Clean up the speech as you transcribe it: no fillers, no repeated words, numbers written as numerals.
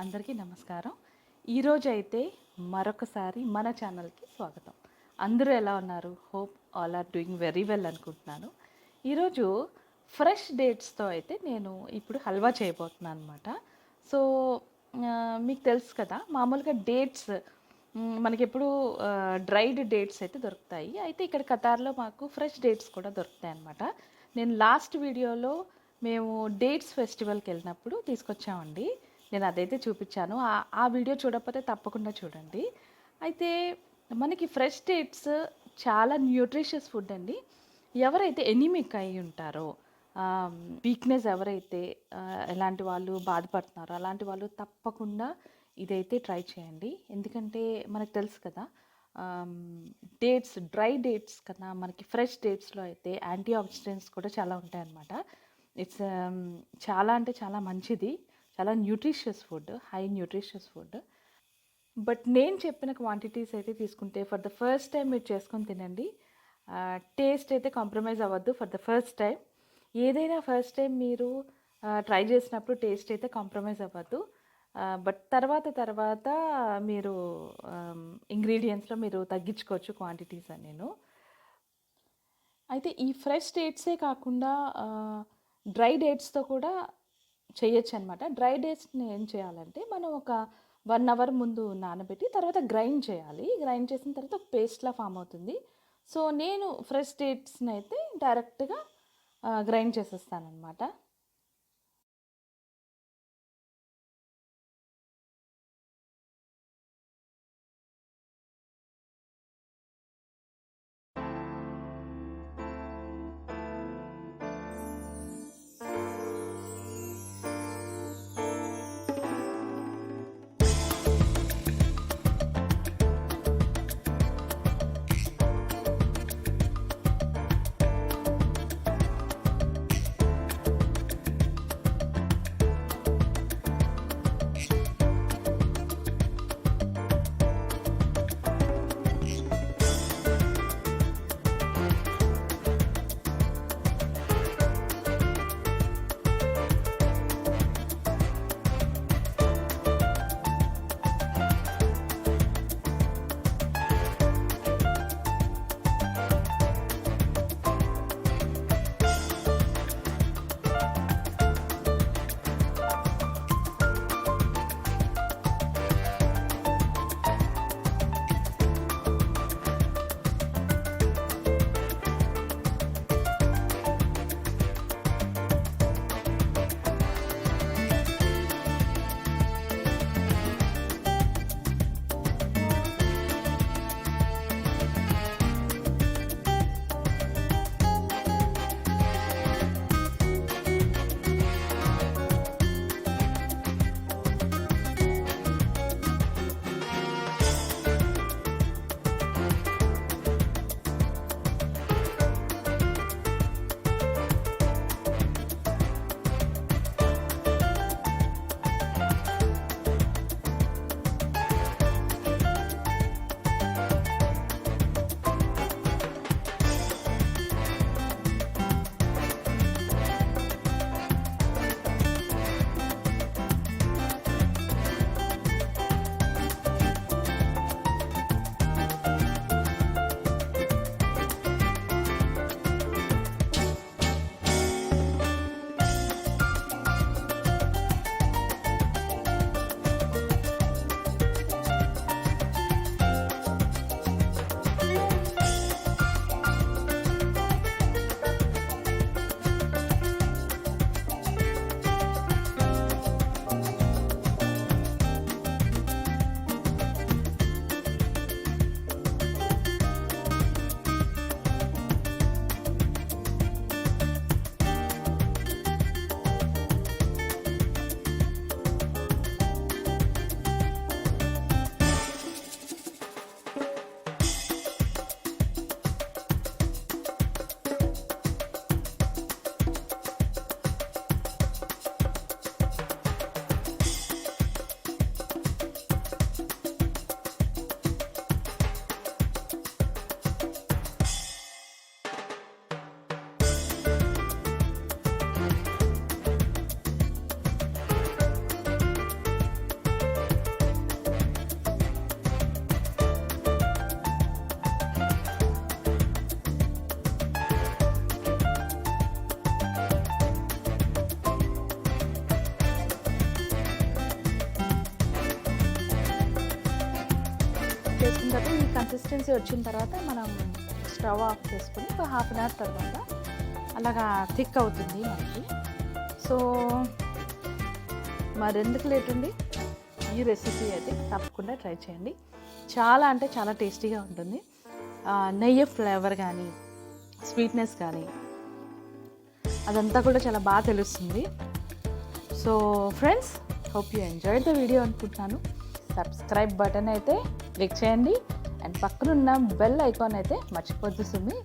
అందరికీ నమస్కారం. ఈరోజు అయితే మరొకసారి మన ఛానల్కి స్వాగతం. అందరూ ఎలా ఉన్నారు? Hope all are doing very well అనుకుంటున్నాను. ఈరోజు ఫ్రెష్ డేట్స్తో అయితే నేను ఇప్పుడు హల్వా చేయబోతున్నాను అనమాట. సో మీకు తెలుసు కదా, మామూలుగా డేట్స్ మనకెప్పుడు డ్రైడ్ డేట్స్ అయితే దొరుకుతాయి. అయితే ఇక్కడ ఖతార్లో మాకు ఫ్రెష్ డేట్స్ కూడా దొరుకుతాయి అన్నమాట. నేను లాస్ట్ వీడియోలో మేము డేట్స్ ఫెస్టివల్కి వెళ్ళినప్పుడు తీసుకొచ్చామండి. నేను అదైతే చూపించాను. ఆ వీడియో చూడకపోతే తప్పకుండా చూడండి. అయితే మనకి ఫ్రెష్ డేట్స్ చాలా న్యూట్రిషియస్ ఫుడ్ అండి. ఎవరైతే ఎనీమిక్ అయి ఉంటారో, వీక్నెస్ ఎవరైతే ఎలాంటి వాళ్ళు బాధపడుతున్నారో అలాంటి వాళ్ళు తప్పకుండా ఇదైతే ట్రై చేయండి. ఎందుకంటే మనకు తెలుసు కదా, డేట్స్ డ్రై డేట్స్ కన్నా మనకి ఫ్రెష్ డేట్స్లో అయితే యాంటీఆక్సిడెంట్స్ కూడా చాలా ఉంటాయన్నమాట. ఇట్స్ చాలా అంటే చాలా మంచిది, చాలా nutritious food, high nutritious food. But నేను చెప్పిన క్వాంటిటీస్ అయితే తీసుకుంటే ఫర్ ద ఫస్ట్ టైం మీరు చేసుకొని తినండి. టేస్ట్ అయితే కాంప్రమైజ్ అవ్వద్దు ఫర్ ద ఫస్ట్ టైం. ఏదైనా ఫస్ట్ టైం మీరు ట్రై చేసినప్పుడు టేస్ట్ అయితే కాంప్రమైజ్ అవ్వద్దు. బట్ తర్వాత మీరు ఇంగ్రీడియంట్స్లో మీరు తగ్గించుకోవచ్చు క్వాంటిటీస్ అని నేను. అయితే ఈ ఫ్రెష్ డేట్సే కాకుండా డ్రై డేట్స్తో కూడా చేయొచ్చు అనమాట. డ్రై డేట్స్ని ఏం చేయాలంటే మనం ఒక 1 అవర్ ముందు నానబెట్టి తర్వాత గ్రైండ్ చేయాలి. గ్రైండ్ చేసిన తర్వాత ఒక పేస్ట్లా ఫామ్ అవుతుంది. సో నేను ఫ్రెష్ డేట్స్ని అయితే డైరెక్ట్గా గ్రైండ్ చేసేస్తానమాట. చేసిన తర్వాత ఈ కన్సిస్టెన్సీ వచ్చిన తర్వాత మనం స్టవ్ ఆఫ్ చేసుకుని ఒక హాఫ్ అన్ అవర్ తర్వాత అలాగా థిక్ అవుతుంది మనకి. సో మరెందుకు లేట్ ఉంది, ఈ రెసిపీ అయితే తప్పకుండా ట్రై చేయండి. చాలా అంటే చాలా టేస్టీగా ఉంటుంది. నెయ్యి ఫ్లేవర్ కానీ స్వీట్నెస్ కానీ అదంతా కూడా చాలా బాగా తెలుస్తుంది. So friends, hope you enjoyed the video అనుకుంటున్నాను. సబ్స్క్రైబ్ బటన్ అయితే క్లిక్ చేయండి అండ్ పక్కనున్న బెల్ ఐకాన్ అయితే మర్చిపోద్దు సుమి.